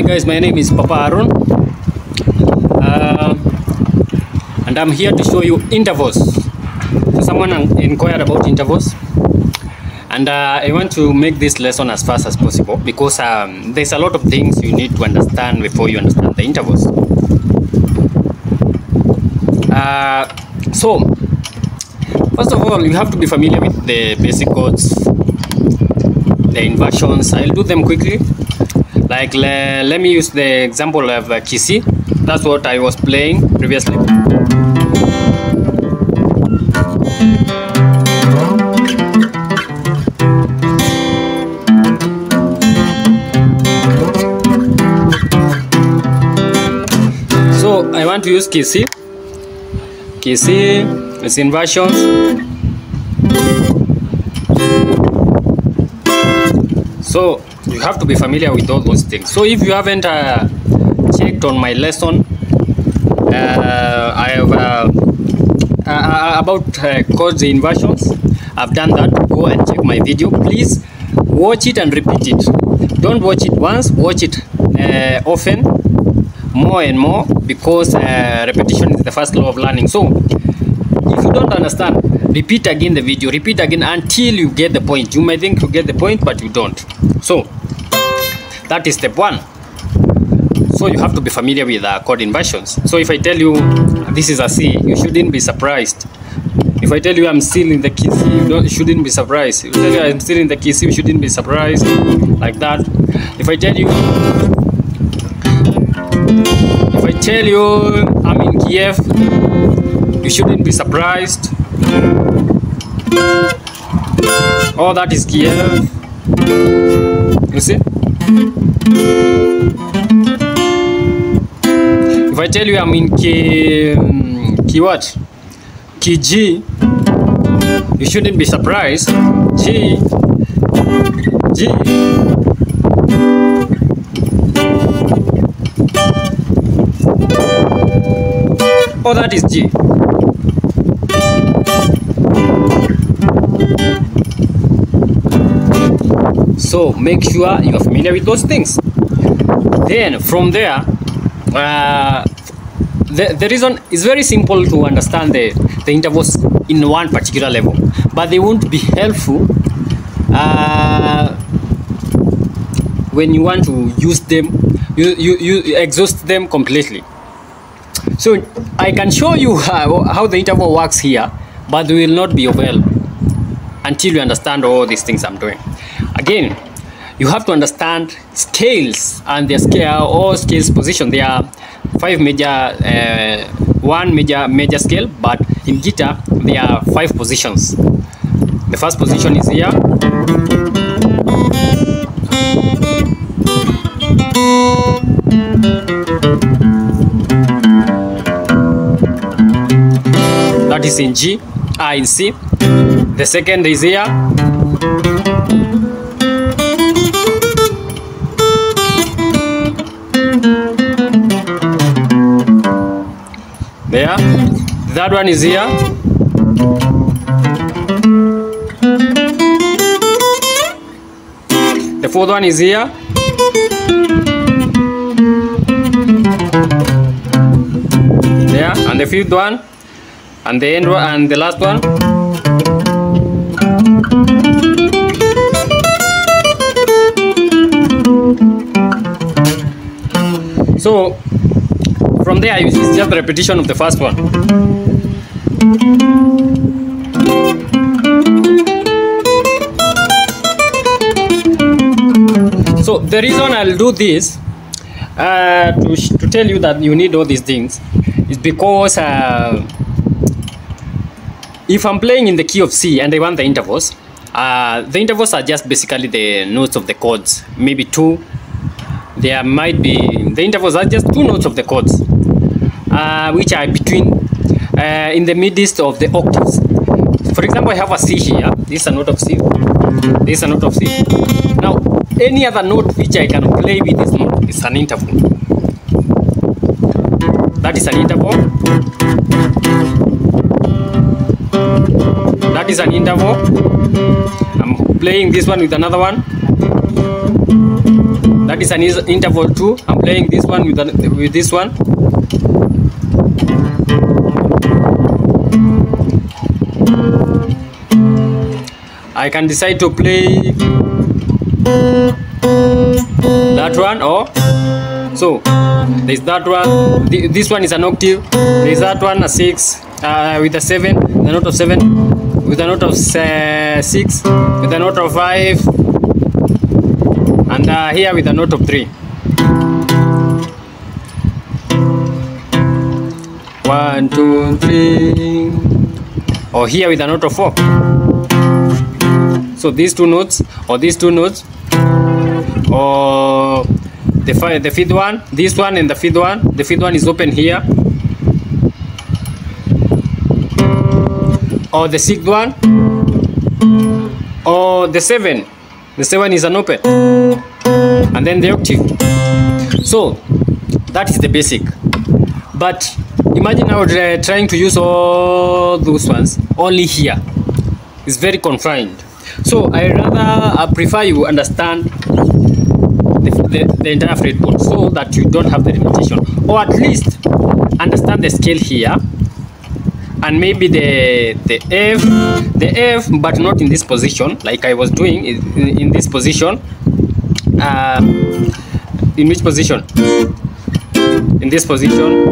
Hi guys, my name is Papa Aaron, and I'm here to show you intervals. So someone inquired about intervals, and I want to make this lesson as fast as possible because there's a lot of things you need to understand before you understand the intervals. So first of all, you have to be familiar with the basic chords, the inversions. I'll do them quickly. Like let me use the example of key C. That's what I was playing previously. So I want to use key C. Key C, its inversions. So you have to be familiar with all those things. So if you haven't checked on my lesson, I have about chords inversions. I've done that. Go and check my video. Please watch it and repeat it. Don't watch it once. Watch it often, more and more, because repetition is the first law of learning. So if you don't understand, repeat again the video, repeat again until you get the point. You might think you get the point, but you don't. So that is step one. So you have to be familiar with chord inversions. So if I tell you this is a C, you shouldn't be surprised. If I tell you I'm still in the key C, you shouldn't be surprised. If I tell you I'm still in the key C, you shouldn't be surprised. Like that. If I tell you I'm in key F, you shouldn't be surprised. Oh, that is key F. You see? If I tell you I'm in key what? Key G, you shouldn't be surprised. G. Oh, that is G. So make sure you are familiar with those things. Then from there, the reason is very simple to understand the intervals in one particular level, but they won't be helpful when you want to use them. You exhaust them completely. So I can show you how the interval works here, but we will not be well until you understand all these things I'm doing. Again, you have to understand scales and their scale or scales position. There are five major, one major scale, but in guitar there are 5 positions. The first position is here. That is in G, in C. The second is here. There. The third one is here. The fourth one is here. There. And the fifth one. And the end one, and the last one. So from there, it's just the repetition of the first one. So the reason I'll do this to tell you that you need all these things is because if I'm playing in the key of C and I want the intervals are just basically the notes of the chords, maybe 2. There might be, the intervals are just 2 notes of the chords, which are between, in the midst of the octaves. For example, I have a C here. This is a note of C. This is a note of C. Now, any other note which I can play with this note is an interval. That is an interval. That is an interval. I'm playing this one with another one. That is an interval 2. I'm playing this one with this one. I can decide to play that one, or so there's that one. This one is an octave. There's that one, a 6 with a 7, the note of 7, with a note of 6, with a note of 5, and here with a note of 3. 1, 2, 3, or here with a note of 4. So these two notes, or these two notes, or the fifth one, this one and the fifth one. The fifth one is open here, or the sixth one, or the 7. The 7 is an open, and then the octave. So that is the basic. But imagine I was trying to use all those ones only here. It's very confined. So I rather prefer you understand the entire fretboard, so that you don't have the limitation, or at least understand the scale here, and maybe the F, but not in this position like I was doing in this position. In which position? In this position.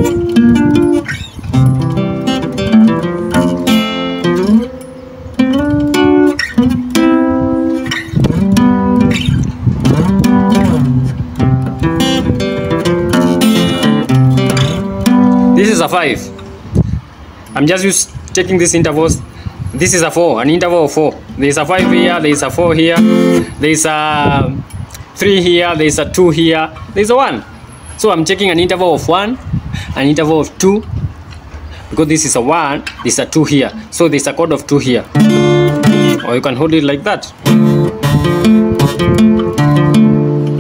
This is a 5. I'm just checking these intervals. This is a 4, an interval of 4. There is a 5 here, there is a 4 here, there is a 3 here, there is a 2 here, there is a 1. So I'm checking an interval of 1, an interval of 2, because this is a 1, this is a 2 here. So there is a chord of 2 here. Or you can hold it like that.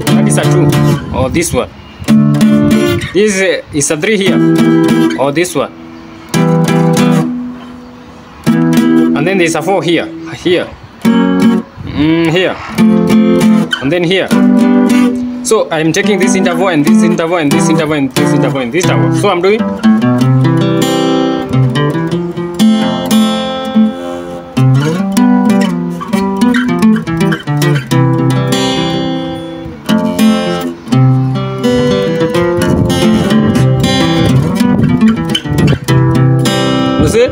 That is a 2, or this one. This is a 3 here, or this one. And then there's a 4 here, here, here, and then here. So I'm taking this interval and this interval and this interval and this interval and this interval. So I'm doing. You see?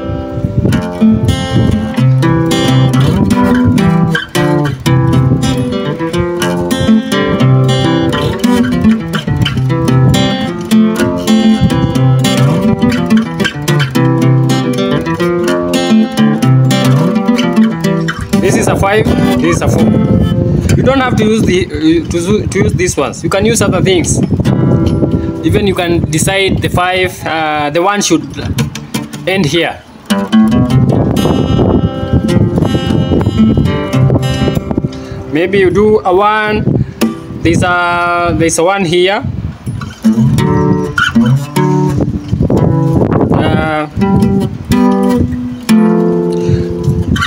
This is a 5, this is a 4. You don't have to use to use these ones. You can use other things. Even you can decide the 5, the 1 should end here. Maybe you do a 1. There's a 1 here.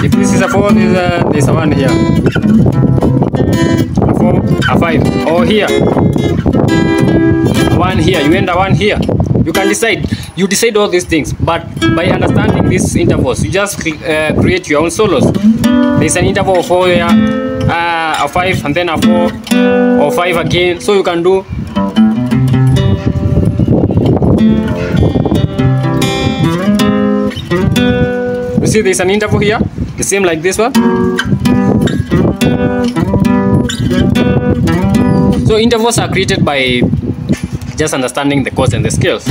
If this is a 4, there's a 1 here. A 4, a 5, or here. A 1 here. You end a 1 here. You can decide. You decide all these things, but by understanding these intervals, you just create your own solos. There's an interval of 4 here, a 5, and then a 4, or 5 again. So you can do. You see, there's an interval here, the same like this one. So intervals are created by just understanding the chords and the scales.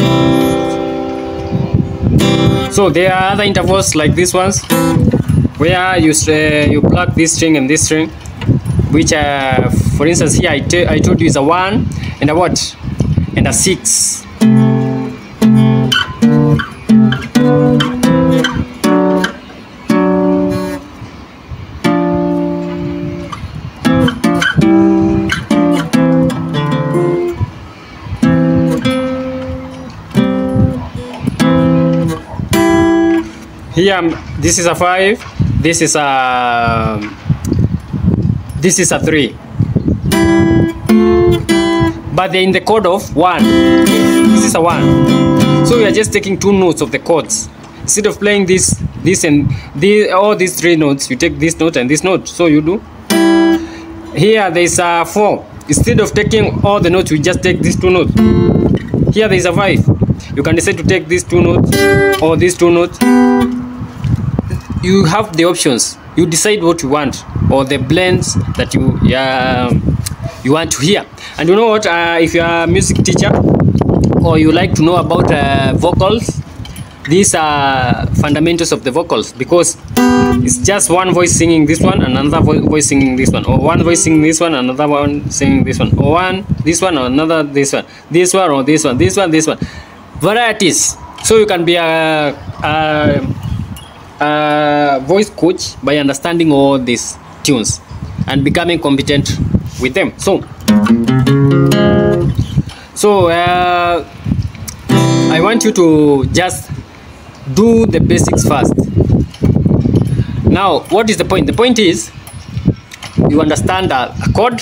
So there are other intervals like these ones, where you plug this string and this string, which for instance here I told you is a 1 and a what? And a 6. Here, this is a 5, this is a 3. but they're in the chord of 1. This is a 1. So we are just taking 2 notes of the chords. Instead of playing this and all these 3 notes, you take this note and this note. So you do. Here there is a 4. Instead of taking all the notes, we just take these 2 notes. Here there is a 5. You can decide to take these 2 notes or these 2 notes. You have the options. You decide what you want, or the blends that you want to hear. And you know what? If you are a music teacher or you like to know about vocals, these are fundamentals of the vocals, because it's just one voice singing this one, another voice singing this one, or one voice singing this one, another one singing this one, or one this one or another this one, this one or this one, this one. Varieties. So you can be a voice coach by understanding all these tunes and becoming competent with them. So I want you to just do the basics first. Now, what is the point? The point is you understand a chord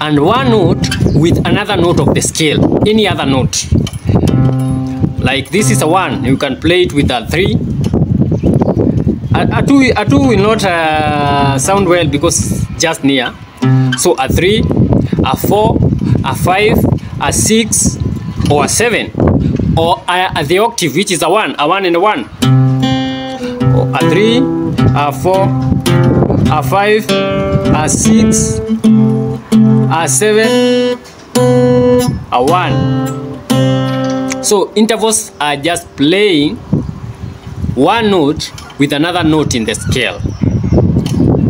and one note with another note of the scale, any other note. Like this is a 1, you can play it with a 3. A 2 will not sound well because it's just near. So a 3, a 4, a 5, a 6, or a 7, or the octave, which is a 1 and a 1, or a 3, a 4, a 5, a 6, a 7, a 1. So intervals are just playing one note with another note in the scale.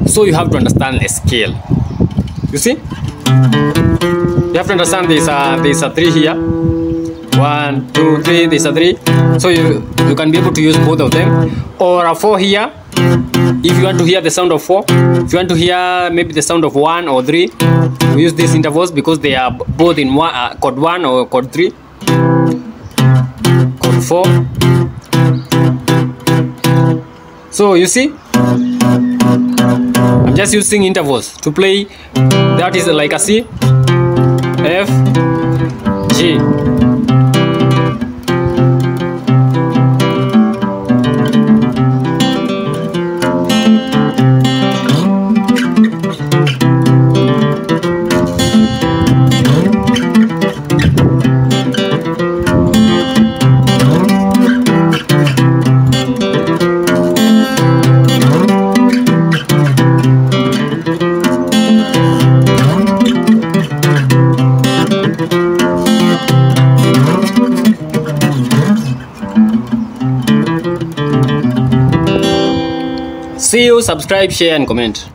So you have to understand the scale. You see? You have to understand there's a 3 here. 1, 2, 3, there's a 3. So you can be able to use both of them. Or a 4 here. If you want to hear the sound of 4. If you want to hear maybe the sound of 1 or 3, we use these intervals because they are both in chord 1 or chord 3. Chord 4. So you see, I'm just using intervals to play. That is like a C, F, G. See you, subscribe, share and comment.